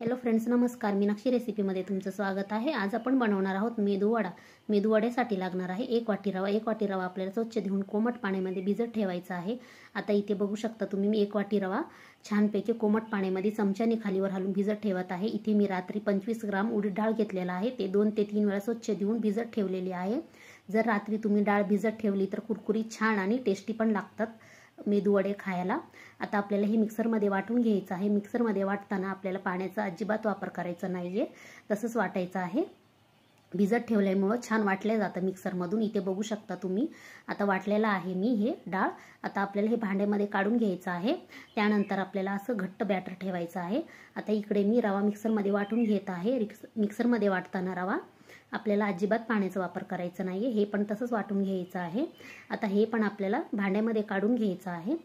Hello friends, नमस्कार. मीनाक्षी रेसिपीमध्ये तुमचं स्वागत आहे. आज आपण बनवणार आहोत मेदूवडा. मेदूवड्यासाठी लागणार आहे 1 वाटी रवा. 1 वाटी रवा आपल्याला स्वच्छ धुवून कोमट पाण्यामध्ये भिजत ठेवायचा आहे. आता इथे बघू शकता तुम्ही, मी 1 वाटी रवा छानपैकी कोमट पाण्यामध्ये चमच्याने खालीवर हलवून भिजत ठेवत आहे. इथे मी रात्री 25 ग्राम उडीद डाळ घेतलेला आहे. ते 2 ते 3 वेळा स्वच्छ धुवून भिजत ठेवलेली आहे. जर रात्री तुम्ही डाळ भिजत ठेवली तर कुरकुरीत छान आणि टेस्टी पण लागतात मेदूवडे खायला. आता आपल्याला हे मिक्सरमध्ये वाटून घ्यायचं आहे. मिक्सरमध्ये वाटताना आपल्याला पाण्याचा अजिबात वापर करायचा नाहीये, तसंच वाटायचं आहे. भिजत ठेवल्यामुळे छान वाटले जातं मिक्सरमधून. इथे बघू शकता तुम्ही, आता वाटलेलं आहे मी हे डाळ. आता आपल्याला हे भांड्यामध्ये काढून घ्यायचं आहे. त्यानंतर आपल्याला असं घट्ट बॅटर ठेवायचं आहे. आता इकडे मी रवा मिक्सरमध्ये वाटून घेत आहे. मिक्सरमध्ये वाटताना रवा आपल्याला अजिबात पाण्याचा वापर करायचा नाहीये, हे पण तसंच वाटून घ्यायचं आहे. आता हे पण आपल्याला भांड्यामध्ये काढून घ्यायचं आहे.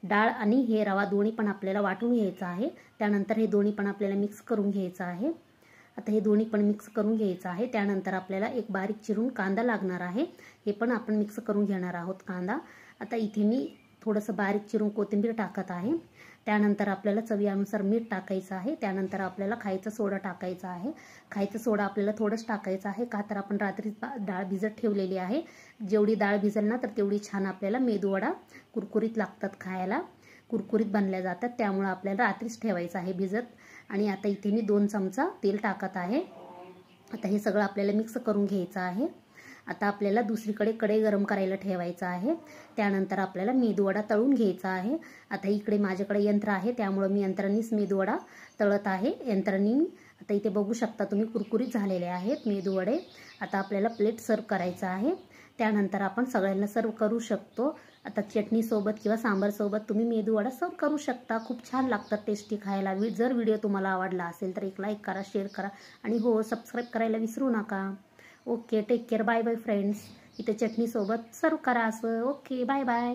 डाळ आणि हे रवा दोन्ही पण आपल्याला वाटून घ्यायचं आहे. त्यानंतर हे दोन्ही पण आपल्याला मिक्स करून घ्यायचं आहे. आता हे दोन्ही पण मिक्स करून घ्यायचं आहे. त्यानंतर आपल्याला एक बारीक चिरून कांदा लागणार आहे, हे पण आपण मिक्स करून घेणार आहोत कांदा. आता इथे मी थोडंसं बारीक चिरून कोथिंबीर टाकत आहे. त्यानंतर आपल्याला चवीनुसार मीठ टाकायचं आहे. त्यानंतर आपल्याला खायचा सोडा टाकायचा आहे. खायचा सोडा आपल्याला थोडंच टाकायचं आहे, का तर आपण रात्री डाळ भिजत ठेवलेली आहे. जेवढी डाळ भिजेल ना तर तेवढी छान आपल्याला मेदूवडा कुरकुरीत लागतात खायला, कुरकुरीत बनल्या जातात. त्यामुळे आपल्याला रात्रीच ठेवायचं आहे भिजत. आणि आता इथे मी 2 चमचा तेल टाकत आहे. आता हे सगळं आपल्याला मिक्स करून घ्यायचं आहे. आता आपल्याला दुसरीकडे कढई गरम करायला ठेवायचं आहे. त्यानंतर आपल्याला मेदूवडा तळून घ्यायचा आहे. आता इकडे माझ्याकडे यंत्र आहे, त्यामुळे मी यंत्रानेच मेदूवडा तळत आहे. यंत्राने आता इथे बघू शकता तुम्ही, कुरकुरीत झालेले आहेत मेदूवडे. आता आपल्याला प्लेट सर्व करायचं आहे. त्यानंतर आपण सगळ्यांना सर्व करू शकतो. आता चटणी सोबत किंवा सांबार सोबत तुम्ही मेदूवडा सर्व करू शकता. खूप छान लागतात टेस्टी खायला. जर व्हिडिओ तुम्हाला आवडला असेल तर एक लाईक करा, शेअर करा आणि हो, सबस्क्राईब करायला विसरू नका. Okay, take care, bye bye friends. इथे चटणी सोबत सर्व करा असं. Okay, bye bye.